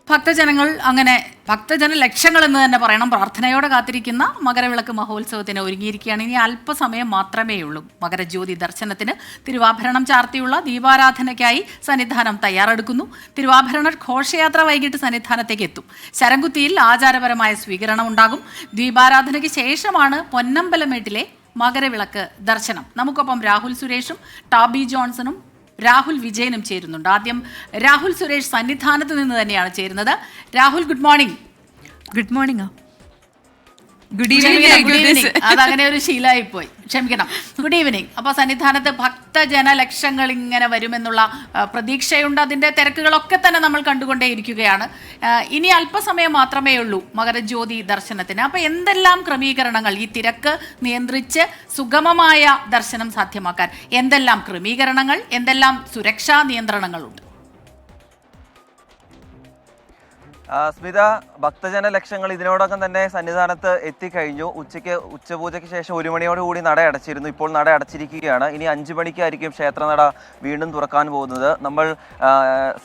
ഭക്തജനങ്ങൾ അങ്ങനെ ഭക്തജന ലക്ഷങ്ങൾ എന്ന് തന്നെ പറയണം പ്രാർത്ഥനയോടെ കാത്തിരിക്കുന്ന മകരവിളക്ക് മഹോത്സവത്തിന് ഒരുങ്ങിയിരിക്കുകയാണ്. ഇനി അല്പസമയം മാത്രമേ ഉള്ളൂ. മകരജ്യോതി ദർശനത്തിന് തിരുവാഭരണം ചാർത്തിയുള്ള ദീപാരാധനയ്ക്കായി സന്നിധാനം തയ്യാറെടുക്കുന്നു. തിരുവാഭരണ ഘോഷയാത്ര വൈകിട്ട് സന്നിധാനത്തേക്ക് എത്തും. ശരംകുത്തിയിൽ ആചാരപരമായ സ്വീകരണം ഉണ്ടാകും. ദീപാരാധനയ്ക്ക് ശേഷമാണ് പൊന്നമ്പലമേട്ടിലെ മകരവിളക്ക് ദർശനം. നമുക്കൊപ്പം രാഹുൽ സുരേഷും ടാബി ജോൺസണും രാഹുൽ വിജയനും ചേരുന്നുണ്ട്. ആദ്യം രാഹുൽ സുരേഷ് സന്നിധാനത്ത് നിന്ന് തന്നെയാണ് ചേരുന്നത്. Rahul, good morning. Good morning. Good evening. അതങ്ങനെ ഒരു ശീലമായി പോയി, ക്ഷമിക്കണം. Good evening. അപ്പോൾ സന്നിധാനത്ത് ഭക്തജന ലക്ഷങ്ങൾ ഇങ്ങനെ വരുമെന്നുള്ള പ്രതീക്ഷയുണ്ട്. അതിൻ്റെ തിരക്കുകളൊക്കെ തന്നെ നമ്മൾ കണ്ടുകൊണ്ടേയിരിക്കുകയാണ്. ഇനി അല്പസമയം മാത്രമേ ഉള്ളൂ മകരജ്യോതി ദർശനത്തിന്. അപ്പോൾ എന്തെല്ലാം ക്രമീകരണങ്ങൾ ഈ തിരക്ക് നിയന്ത്രിച്ച് സുഗമമായ ദർശനം സാധ്യമാക്കാൻ എന്തെല്ലാം ക്രമീകരണങ്ങൾ, എന്തെല്ലാം സുരക്ഷാ നിയന്ത്രണങ്ങളുണ്ട്? സ്മിത, ഭക്തജന ലക്ഷങ്ങൾ ഇതിനോടകം തന്നെ സന്നിധാനത്ത് എത്തിക്കഴിഞ്ഞു. ഉച്ചപൂജയ്ക്ക് ശേഷം 1 മണിയോടുകൂടി നട അടച്ചിരുന്നു. ഇപ്പോൾ നട അടച്ചിരിക്കുകയാണ്. ഇനി 5 മണിക്കായിരിക്കും ക്ഷേത്രനട വീണ്ടും തുറക്കാൻ പോകുന്നത്. നമ്മൾ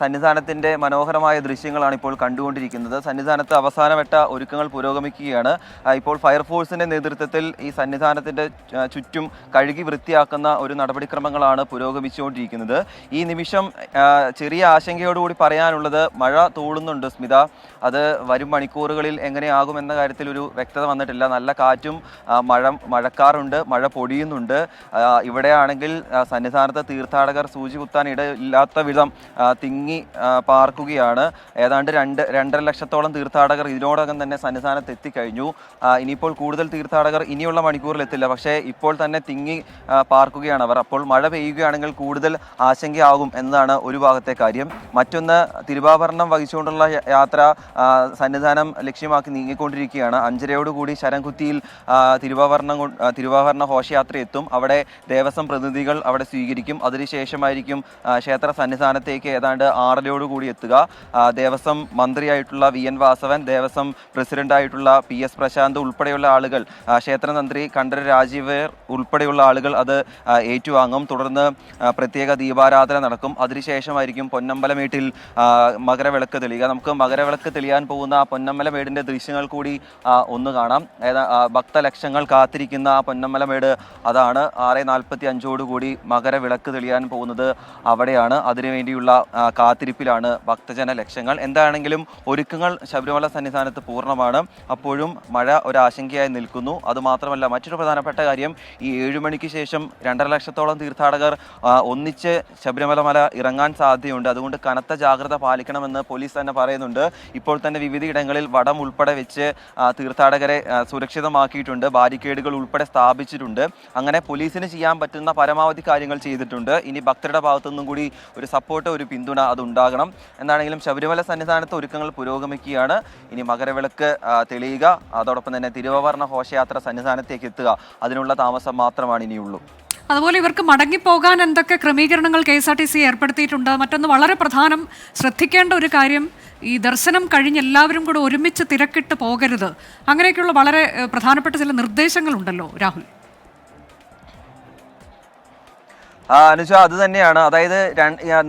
സന്നിധാനത്തിൻ്റെ മനോഹരമായ ദൃശ്യങ്ങളാണ് ഇപ്പോൾ കണ്ടുകൊണ്ടിരിക്കുന്നത്. സന്നിധാനത്ത് അവസാനവട്ട ഒരുക്കങ്ങൾ പുരോഗമിക്കുകയാണ്. ഇപ്പോൾ ഫയർഫോഴ്സിൻ്റെ നേതൃത്വത്തിൽ ഈ സന്നിധാനത്തിൻ്റെ ചുറ്റും കഴുകി വൃത്തിയാക്കുന്ന ഒരു നടപടിക്രമങ്ങളാണ് പുരോഗമിച്ചുകൊണ്ടിരിക്കുന്നത്. ഈ നിമിഷം ചെറിയ ആശങ്കയോടുകൂടി പറയാനുള്ളത്, മഴ തൂളുന്നുണ്ട് സ്മിത. അത് വരും മണിക്കൂറുകളിൽ എങ്ങനെയാകുമെന്ന കാര്യത്തിൽ ഒരു വ്യക്തത വന്നിട്ടില്ല. നല്ല കാറ്റും മഴക്കാറുണ്ട്, മഴ പൊടിയുന്നുണ്ട്. ഇവിടെയാണെങ്കിൽ സന്നിധാനത്ത് തീർത്ഥാടകർ സൂചി കുത്താൻ ഇടയില്ലാത്ത വിധം തിങ്ങി പാർക്കുകയാണ്. ഏതാണ്ട് 2.5 ലക്ഷത്തോളം തീർത്ഥാടകർ ഇതിനോടകം തന്നെ സന്നിധാനത്ത് എത്തിക്കഴിഞ്ഞു. ഇനിയിപ്പോൾ കൂടുതൽ തീർത്ഥാടകർ ഇനിയുള്ള മണിക്കൂറിൽ എത്തില്ല, പക്ഷേ ഇപ്പോൾ തന്നെ തിങ്ങി പാർക്കുകയാണ് അവർ. അപ്പോൾ മഴ പെയ്യുകയാണെങ്കിൽ കൂടുതൽ ആശങ്കയാകും എന്നതാണ് ഒരു ഭാഗത്തെ കാര്യം. മറ്റൊന്ന്, തിരുവാഭരണം വഹിച്ചുകൊണ്ടുള്ള യാത്ര സന്നിധാനം ലക്ഷ്യമാക്കി നീങ്ങിക്കൊണ്ടിരിക്കുകയാണ്. 5:30 ശരംകുത്തിയിൽ തിരുവാഭരണ ഘോഷയാത്ര എത്തും. അവിടെ ദേവസ്വം പ്രതിനിധികൾ അവിടെ സ്വീകരിക്കും. അതിനുശേഷമായിരിക്കും ക്ഷേത്ര സന്നിധാനത്തേക്ക് ഏതാണ്ട് 6:30 എത്തുക. ദേവസ്വം മന്ത്രിയായിട്ടുള്ള VN വാസവൻ, ദേവസ്വം പ്രസിഡന്റായിട്ടുള്ള PS പ്രശാന്ത് ഉൾപ്പെടെയുള്ള ആളുകൾ, ക്ഷേത്രതന്ത്രി കണ്ഠരര് രാജീവർ ഉൾപ്പെടെയുള്ള ആളുകൾ അത് ഏറ്റുവാങ്ങും. തുടർന്ന് പ്രത്യേക ദീപാരാധന നടക്കും. അതിനുശേഷമായിരിക്കും പൊന്നമ്പലമേട്ടിൽ മകരവിളക്ക് തെളിയുക. നമുക്ക് മകരവിളക്ക് തെളിയാൻ പോകുന്ന ആ പൊന്നമ്പലമേടിൻ്റെ ദൃശ്യങ്ങൾ കൂടി ഒന്ന് കാണാം. ഭക്തലക്ഷങ്ങൾ കാത്തിരിക്കുന്ന ആ പൊന്നമ്പലമേട് അതാണ്. 6:45 മകരവിളക്ക് തെളിയാൻ പോകുന്നത് അവിടെയാണ്. അതിനുവേണ്ടിയുള്ള കാത്തിരിപ്പിലാണ് ഭക്തജന ലക്ഷങ്ങൾ. എന്താണെങ്കിലും ഒരുക്കങ്ങൾ ശബരിമല സന്നിധാനത്ത് പൂർണ്ണമാണ്. അപ്പോഴും മഴ ഒരാശങ്കയായി നിൽക്കുന്നു. അതുമാത്രമല്ല, മറ്റൊരു പ്രധാനപ്പെട്ട കാര്യം, ഈ 7 മണിക്ക് ശേഷം 2.5 ലക്ഷത്തോളം തീർത്ഥാടകർ ഒന്നിച്ച് ശബരിമല മല ഇറങ്ങാൻ സാധ്യതയുണ്ട്. അതുകൊണ്ട് കനത്ത ജാഗ്രത പാലിക്കണമെന്ന് പോലീസ് തന്നെ പറയുന്നുണ്ട്. ഇപ്പോൾ തന്നെ വിവിധയിടങ്ങളിൽ വടം ഉൾപ്പെടെ വെച്ച് തീർത്ഥാടകരെ സുരക്ഷിതമാക്കിയിട്ടുണ്ട്. ബാരിക്കേഡുകൾ ഉൾപ്പെടെ സ്ഥാപിച്ചിട്ടുണ്ട്. അങ്ങനെ പോലീസിന് ചെയ്യാൻ പറ്റുന്ന പരമാവധി കാര്യങ്ങൾ ചെയ്തിട്ടുണ്ട്. ഇനി ഭക്തരുടെ ഭാഗത്തുനിന്നും കൂടി ഒരു സപ്പോർട്ട്, ഒരു പിന്തുണ അതുണ്ടാകണം. എന്താണെങ്കിലും ശബരിമല സന്നിധാനത്ത് ഒരുക്കങ്ങൾ പുരോഗമിക്കുകയാണ്. ഇനി മകരവിളക്ക് തെളിയുക, അതോടൊപ്പം തന്നെ തിരുവാഭരണ ഘോഷയാത്ര സന്നിധാനത്തേക്ക് എത്തുക, അതിനുള്ള താമസം മാത്രമാണ് ഇനിയുള്ളൂ. അതുപോലെ ഇവർക്ക് മടങ്ങിപ്പോകാൻ എന്തൊക്കെ ക്രമീകരണങ്ങൾ KSRTC ഏർപ്പെടുത്തിയിട്ടുണ്ട്? മറ്റൊന്ന് വളരെ പ്രധാനം, ശ്രദ്ധിക്കേണ്ട ഒരു കാര്യം, ഈ ദർശനം കഴിഞ്ഞ് എല്ലാവരും കൂടെ ഒരുമിച്ച് തിരക്കിട്ട് പോകരുത്. അങ്ങനെയൊക്കെയുള്ള വളരെ പ്രധാനപ്പെട്ട ചില നിർദ്ദേശങ്ങളുണ്ടല്ലോ രാഹുൽ. അനുജ, അത് തന്നെയാണ്. അതായത്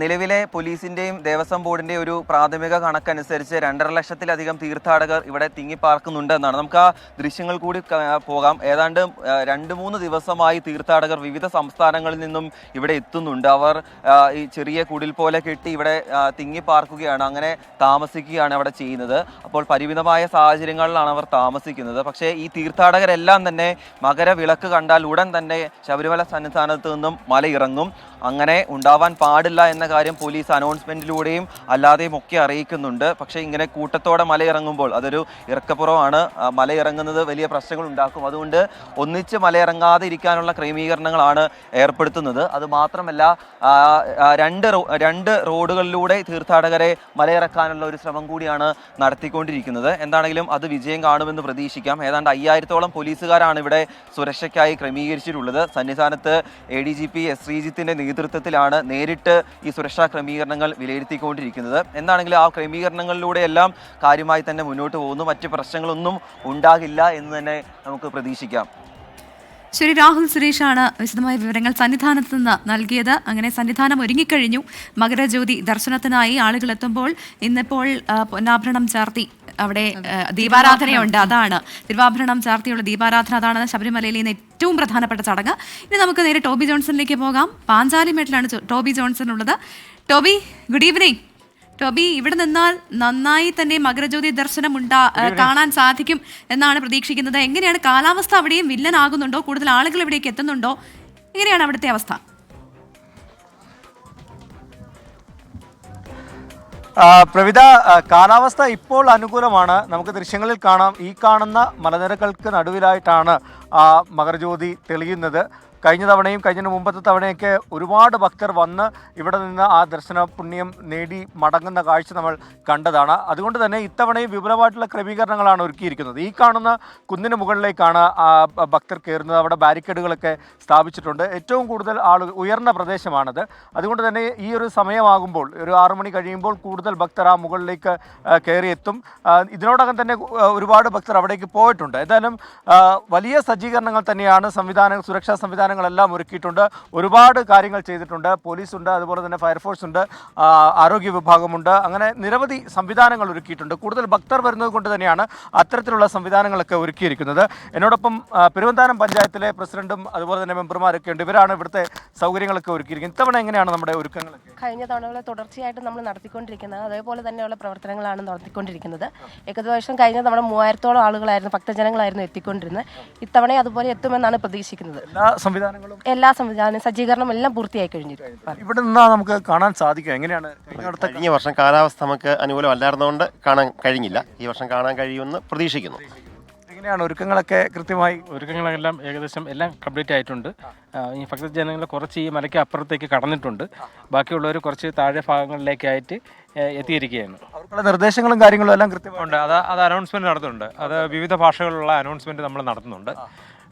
നിലവിലെ പോലീസിന്റെയും ദേവസ്വം ബോർഡിന്റെയും ഒരു പ്രാഥമിക കണക്കനുസരിച്ച് 2.5 ലക്ഷത്തിലധികം തീർത്ഥാടകർ ഇവിടെ തിങ്ങിപ്പാർക്കുന്നുണ്ട് എന്നാണ്. നമുക്ക് ആ ദൃശ്യങ്ങൾ കൂടി പോകാം. ഏതാണ്ട് 2-3 ദിവസമായി തീർത്ഥാടകർ വിവിധ സംസ്ഥാനങ്ങളിൽ നിന്നും ഇവിടെ എത്തുന്നുണ്ട്. അവർ ഈ ചെറിയ കുടിൽ പോലെ കെട്ടി ഇവിടെ തിങ്ങിപ്പാർക്കുകയാണ്, അങ്ങനെ താമസിക്കുകയാണ് അവിടെ ചെയ്യുന്നത്. അപ്പോൾ പരിമിതമായ സാഹചര്യങ്ങളിലാണ് അവർ താമസിക്കുന്നത്. പക്ഷേ ഈ തീർത്ഥാടകരെല്ലാം തന്നെ മകരവിളക്ക് കണ്ടാൽ ഉടൻ തന്നെ ശബരിമല സന്നിധാനത്ത് നിന്നും മലയിറങ്ങും. അങ്ങനെ ഉണ്ടാവാൻ പാടില്ല എന്ന കാര്യം പോലീസ് അനൗൺസ്മെന്റിലൂടെയും അല്ലാതെയും ഒക്കെ അറിയിക്കുന്നുണ്ട്. പക്ഷേ ഇങ്ങനെ കൂട്ടത്തോടെ മലയിറങ്ങുമ്പോൾ അതൊരു ഇറക്കപ്പുറമാണ്. മലയിറങ്ങുന്നത് വലിയ പ്രശ്നങ്ങൾ ഉണ്ടാക്കും. അതുകൊണ്ട് ഒന്നിച്ച് മലയിറങ്ങാതെ ഇരിക്കാനുള്ള ക്രമീകരണങ്ങളാണ് ഏർപ്പെടുത്തുന്നത്. അതുമാത്രമല്ല, 2 റോഡുകളിലൂടെ തീർത്ഥാടകരെ മലയിറക്കാനുള്ള ഒരു ശ്രമം കൂടിയാണ് നടത്തിക്കൊണ്ടിരിക്കുന്നത്. എന്താണെങ്കിലും അത് വിജയം കാണുമെന്ന് പ്രതീക്ഷിക്കാം. ഏതാണ്ട് 5000-ഓളം പോലീസുകാരാണ് ഇവിടെ സുരക്ഷയ്ക്കായി ക്രമീകരിച്ചിട്ടുള്ളത്. സന്നിധാനത്ത് ADGP S. ശ്രീജിത്തിന്റെ നേതൃത്വത്തിലാണ് നേരിട്ട് ഈ സുരക്ഷാ ക്രമീകരണങ്ങൾ വിലയിരുത്തിക്കൊണ്ടിരിക്കുന്നത്. എന്താണെങ്കിലും ആ ക്രമീകരണങ്ങളിലൂടെയെല്ലാം കാര്യമായി തന്നെ മുന്നോട്ട് പോകുന്നു. മറ്റ് പ്രശ്നങ്ങളൊന്നും ഉണ്ടാകില്ല എന്ന് തന്നെ നമുക്ക് പ്രതീക്ഷിക്കാം. ശരി, രാഹുൽ സുരേഷാണ് വിശദമായ വിവരങ്ങൾ സന്നിധാനത്ത് നിന്ന് നൽകിയത്. അങ്ങനെ സന്നിധാനം ഒരുങ്ങിക്കഴിഞ്ഞു. മകരജ്യോതി ദർശനത്തിനായി ആളുകൾ എത്തുമ്പോൾ ഇന്നിപ്പോൾ പൊന്നാഭരണം ചാർത്തി അവിടെ ദീപാരാധനയുണ്ട്. അതാണ് തിരുവാഭരണം ചാർത്തിയുള്ള ദീപാരാധന. അതാണ് ശബരിമലയിലെ ഇന്ന് ഏറ്റവും പ്രധാനപ്പെട്ട ചടങ്ങ്. ഇനി നമുക്ക് നേരെ ടോബി ജോൺസണിലേക്ക് പോകാം. പാഞ്ചാലിമേട്ടിലാണ് ടോബി ജോൺസൺ ഉള്ളത്. Toby, good evening. ടോബി, ഇവിടെ നിന്നാൽ നന്നായി തന്നെ മകരജ്യോതി ദർശനം കാണാൻ സാധിക്കും എന്നാണ് പ്രതീക്ഷിക്കുന്നത്. എങ്ങനെയാണ് കാലാവസ്ഥ? അവിടെയും വില്ലനാകുന്നുണ്ടോ? കൂടുതൽ ആളുകൾ ഇവിടേക്ക് എത്തുന്നുണ്ടോ? എങ്ങനെയാണ് അവിടുത്തെ അവസ്ഥ? പ്രവിത, കാലാവസ്ഥ ഇപ്പോൾ അനുകൂലമാണ്. നമുക്ക് ദൃശ്യങ്ങളിൽ കാണാം, ഈ കാണുന്ന മലനിരകൾക്ക് നടുവിലായിട്ടാണ് മകരജ്യോതി തെളിയുന്നത്. കഴിഞ്ഞ തവണയും കഴിഞ്ഞ മുമ്പത്തെ തവണയൊക്കെ ഒരുപാട് ഭക്തർ വന്ന് ഇവിടെ നിന്ന് ആ ദർശന പുണ്യം നേടി മടങ്ങുന്ന കാഴ്ച നമ്മൾ കണ്ടതാണ്. അതുകൊണ്ട് തന്നെ ഇത്തവണയും വിപുലമായിട്ടുള്ള ക്രമീകരണങ്ങളാണ് ഒരുക്കിയിരിക്കുന്നത്. ഈ കാണുന്ന കുന്നിന് മുകളിലേക്കാണ് ഭക്തർ കയറുന്നത്. അവിടെ ബാരിക്കേഡുകളൊക്കെ സ്ഥാപിച്ചിട്ടുണ്ട്. ഏറ്റവും കൂടുതൽ ആളുകൾ ഉയർന്ന പ്രദേശമാണത്. അതുകൊണ്ട് തന്നെ ഈ ഒരു സമയമാകുമ്പോൾ, ഒരു 6 മണി കഴിയുമ്പോൾ കൂടുതൽ ഭക്തർ ആ മുകളിലേക്ക് കയറിയെത്തും. ഇതിനോടകം തന്നെ ഒരുപാട് ഭക്തർ അവിടേക്ക് പോയിട്ടുണ്ട്. ഏതായാലും വലിയ സജ്ജീകരണങ്ങൾ തന്നെയാണ് സുരക്ഷാ സംവിധാനങ്ങളെല്ലാം ഒരുക്കിയിട്ടുണ്ട്. ഒരുപാട് കാര്യങ്ങൾ ചെയ്തിട്ടുണ്ട്. പോലീസുണ്ട്, അതുപോലെ തന്നെ ഫയർഫോഴ്സ് ഉണ്ട്, ആരോഗ്യ വിഭാഗമുണ്ട്. അങ്ങനെ നിരവധി സംവിധാനങ്ങൾ ഒരുക്കിയിട്ടുണ്ട്. കൂടുതൽ ഭക്തർ വരുന്നത് കൊണ്ട് തന്നെയാണ് അത്തരത്തിലുള്ള സംവിധാനങ്ങളൊക്കെ ഒരുക്കിയിരിക്കുന്നത്. എന്നോടൊപ്പം പെരുവന്താനം പഞ്ചായത്തിലെ പ്രസിഡന്റും അതുപോലെ തന്നെ മെമ്പർമാരൊക്കെ ഉണ്ട്. ഇവരാണ് ഇവിടുത്തെ സൗകര്യങ്ങളൊക്കെ ഒരുക്കിയിരിക്കുന്നത്. ഇത്തവണ എങ്ങനെയാണ് നമ്മുടെ ഒരുക്കങ്ങളൊക്കെ? കഴിഞ്ഞ തവണകളെ തുടർച്ചയായിട്ട് നമ്മൾ നടത്തിക്കൊണ്ടിരിക്കുന്നത് അതേപോലെ തന്നെയുള്ള പ്രവർത്തനങ്ങളാണ് നടത്തിക്കൊണ്ടിരിക്കുന്നത്. ഏകദേശം കഴിഞ്ഞ തവണ 3000-ഓളം ആളുകളായിരുന്നു, ഭക്തജനങ്ങളായിരുന്നു എത്തിക്കൊണ്ടിരുന്നത്. ഇത്തവണ അതുപോലെ എത്തുമെന്നാണ് പ്രതീക്ഷിക്കുന്നത്. എല്ലാ സംവിധാനം സജ്ജീകരണം എല്ലാം പൂർത്തിയായി കഴിഞ്ഞിരിക്കും. ഇവിടെ നിന്നാ നമുക്ക് കാണാൻ സാധിക്കും എങ്ങനെയാണ്? കഴിഞ്ഞ വർഷം കാലാവസ്ഥ നമുക്ക് അനുകൂലമല്ലായിരുന്നതുകൊണ്ട് കാണാൻ കഴിഞ്ഞില്ല. ഈ വർഷം കാണാൻ കഴിയുമെന്ന് പ്രതീക്ഷിക്കുന്നു. എങ്ങനെയാണ് ഒരുക്കങ്ങളൊക്കെ? കൃത്യമായി ഒരുക്കങ്ങളെല്ലാം ഏകദേശം എല്ലാം കംപ്ലീറ്റ് ആയിട്ടുണ്ട്. ഈ ഭക്തജനങ്ങൾ കുറച്ച് ഈ മലയ്ക്ക് അപ്പുറത്തേക്ക് കടന്നിട്ടുണ്ട്. ബാക്കിയുള്ളവർ കുറച്ച് താഴെ ഭാഗങ്ങളിലേക്കായിട്ട് എത്തിയിരിക്കുകയാണ്. അവർക്കുള്ള നിർദ്ദേശങ്ങളും കാര്യങ്ങളും എല്ലാം കൃത്യമുണ്ട്. അത് അനൗൺസ്മെന്റ് നടത്തുന്നുണ്ട്. അത് വിവിധ ഭാഷകളിലുള്ള അനൗൺസ്മെന്റ് നമ്മൾ നടത്തുന്നുണ്ട്.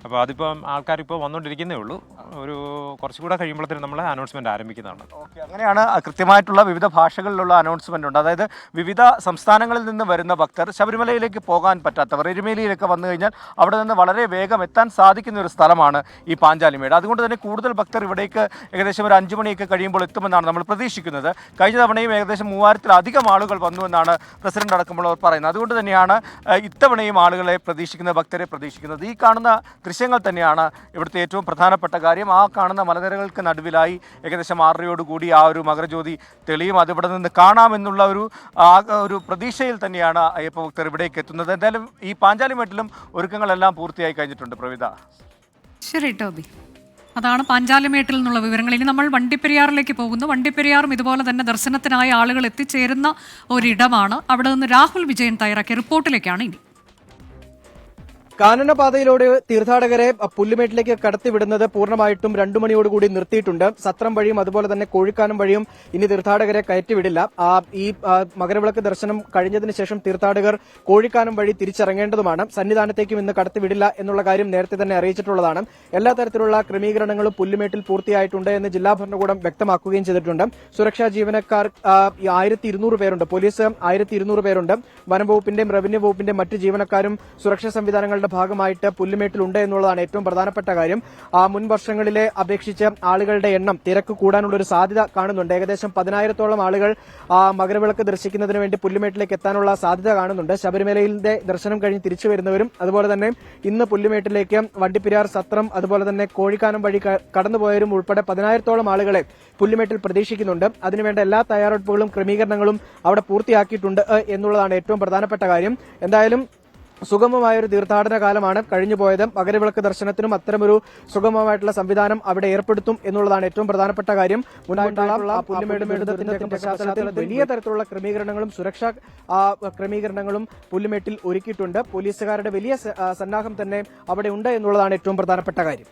അപ്പോൾ അതിപ്പം ആൾക്കാരിപ്പോൾ വന്നുകൊണ്ടിരിക്കുന്നേ ഉള്ളൂ. ഒരു കുറച്ചുകൂടെ കഴിയുമ്പോഴത്തേനും നമ്മൾ അനൗൺസ്മെന്റ് ആരംഭിക്കുന്നതാണ്. ഓക്കെ, അങ്ങനെയാണ്. കൃത്യമായിട്ടുള്ള വിവിധ ഭാഷകളിലുള്ള അനൗൺസ്മെന്റ് ഉണ്ട്. അതായത് വിവിധ സംസ്ഥാനങ്ങളിൽ നിന്ന് വരുന്ന ഭക്തർ, ശബരിമലയിലേക്ക് പോകാൻ പറ്റാത്തവർ, എരുമേലിയിലൊക്കെ വന്നു കഴിഞ്ഞാൽ അവിടെ നിന്ന് വളരെ വേഗം എത്താൻ സാധിക്കുന്ന ഒരു സ്ഥലമാണ് ഈ പാഞ്ചാലിമേട്. അതുകൊണ്ട് തന്നെ കൂടുതൽ ഭക്തർ ഇവിടേക്ക് ഏകദേശം ഒരു 5 മണിയൊക്കെ കഴിയുമ്പോൾ എത്തുമെന്നാണ് നമ്മൾ പ്രതീക്ഷിക്കുന്നത്. കഴിഞ്ഞ തവണയും ഏകദേശം 3000-ലധികം ആളുകൾ വന്നുവെന്നാണ് പ്രസിഡന്റ് അടക്കമുള്ളവർ പറയുന്നത്. അതുകൊണ്ട് തന്നെയാണ് ഇത്തവണയും ആളുകളെ പ്രതീക്ഷിക്കുന്നത്, ഭക്തരെ പ്രതീക്ഷിക്കുന്നത്. ഈ കാണുന്ന ദൃശ്യങ്ങൾ തന്നെയാണ് ഇവിടുത്തെ ഏറ്റവും പ്രധാനപ്പെട്ട കാര്യം. ആ കാണുന്ന മലനിരകൾക്ക് നടുവിലായി ഏകദേശം 6:30 ആ ഒരു മകരജ്യോതി തെളിയും. അതിവിടെ നിന്ന് കാണാമെന്നുള്ള ഒരു പ്രതീക്ഷയിൽ തന്നെയാണ് അയ്യപ്പ ഭക്തർ ഇവിടേക്ക് എത്തുന്നത്. എന്തായാലും ഈ പാഞ്ചാലിമേട്ടിലും ഒരുക്കങ്ങളെല്ലാം പൂർത്തിയായി കഴിഞ്ഞിട്ടുണ്ട്. പ്രവിത. ശരി ടോബി, അതാണ് പാഞ്ചാലിമേട്ടിൽ നിന്നുള്ള വിവരങ്ങൾ. ഇനി നമ്മൾ വണ്ടിപ്പെരിയാറിലേക്ക് പോകുന്നു. വണ്ടിപ്പെരിയാറും ഇതുപോലെ തന്നെ ദർശനത്തിനായി ആളുകൾ എത്തിച്ചേരുന്ന ഒരിടമാണ്. അവിടെ നിന്ന് രാഹുൽ വിജയൻ തയ്യാറാക്കിയ റിപ്പോർട്ടിലേക്കാണ് ഇനി. കാനനപാതയിലൂടെ തീർത്ഥാടകരെ പുല്ലുമേട്ടിലേക്ക് കടത്തിവിടുന്നത് പൂർണ്ണമായിട്ടും 2 മണിയോടുകൂടി നിർത്തിയിട്ടുണ്ട്. സത്രം വഴിയും അതുപോലെ തന്നെ കോഴിക്കാനം വഴിയും ഇനി തീർത്ഥാടകരെ കയറ്റിവിടില്ല. ഈ മകരവിളക്ക് ദർശനം കഴിഞ്ഞതിന് ശേഷം തീർത്ഥാടകർ കോഴിക്കാനം വഴി തിരിച്ചിറങ്ങേണ്ടതുമാണ്. സന്നിധാനത്തേക്കും ഇന്ന് കടത്തിവിടില്ല എന്നുള്ള കാര്യം നേരത്തെ തന്നെ അറിയിച്ചിട്ടുള്ളതാണ്. എല്ലാ തരത്തിലുള്ള ക്രമീകരണങ്ങളും പുല്ലുമേട്ടിൽ പൂർത്തിയായിട്ടുണ്ട് എന്ന് ജില്ലാ ഭരണകൂടം വ്യക്തമാക്കുകയും ചെയ്തിട്ടുണ്ട്. സുരക്ഷാ ജീവനക്കാർ 1200 പേരുണ്ട്. പോലീസ് 1200 പേരുണ്ട്. വനംവകുപ്പിന്റെയും റവന്യൂ വകുപ്പിന്റെയും മറ്റ് ജീവനക്കാരും സുരക്ഷാ സംവിധാനങ്ങളുടെ ഭാഗമായിട്ട് പുല്ലുമേട്ടിലുണ്ട് എന്നുള്ളതാണ് ഏറ്റവും പ്രധാനപ്പെട്ട കാര്യം. മുൻ വർഷങ്ങളിലെ അപേക്ഷിച്ച് ആളുകളുടെ എണ്ണം തിരക്ക് കൂടാനുള്ള ഒരു സാധ്യത കാണുന്നുണ്ട്. ഏകദേശം 10,000-ഓളം ആളുകൾ മകരവിളക്ക് ദർശിക്കുന്നതിന് വേണ്ടി പുല്ലുമേട്ടിലേക്ക് എത്താനുള്ള സാധ്യത കാണുന്നുണ്ട്. ശബരിമലയിലെ ദർശനം കഴിഞ്ഞ് തിരിച്ചു വരുന്നവരും അതുപോലെ തന്നെ ഇന്ന് പുല്ലുമേട്ടിലേക്ക് വണ്ടിപ്പെരിയാർ, സത്രം അതുപോലെ തന്നെ കോഴിക്കാനം വഴി കടന്നുപോയവരും ഉൾപ്പെടെ 10,000-ഓളം ആളുകളെ പുല്ലുമേട്ടിൽ പ്രതീക്ഷിക്കുന്നുണ്ട്. അതിനുവേണ്ട എല്ലാ തയ്യാറെടുപ്പുകളും ക്രമീകരണങ്ങളും അവിടെ പൂർത്തിയാക്കിയിട്ടുണ്ട് എന്നുള്ളതാണ് ഏറ്റവും പ്രധാനപ്പെട്ട കാര്യം. എന്തായാലും സുഗമമായൊരു തീർത്ഥാടന കാലമാണ് കഴിഞ്ഞുപോയത്. മകരവിളക്ക് ദർശനത്തിനും അത്തരമൊരു സുഗമമായിട്ടുള്ള സംവിധാനം അവിടെ ഏർപ്പെടുത്തും എന്നുള്ളതാണ് ഏറ്റവും പ്രധാനപ്പെട്ട കാര്യം. മുൻപായിട്ടുള്ള പുല്ലുമേട് മേടുന്നതിന്റെ പശ്ചാത്തലത്തിൽ വലിയ തരത്തിലുള്ള ക്രമീകരണങ്ങളും സുരക്ഷാ ക്രമീകരണങ്ങളും പുല്ലുമേട്ടിൽ ഒരുക്കിയിട്ടുണ്ട്. പോലീസുകാരുടെ വലിയ സന്നാഹം തന്നെ അവിടെ ഉണ്ട് എന്നുള്ളതാണ് ഏറ്റവും പ്രധാനപ്പെട്ട കാര്യം.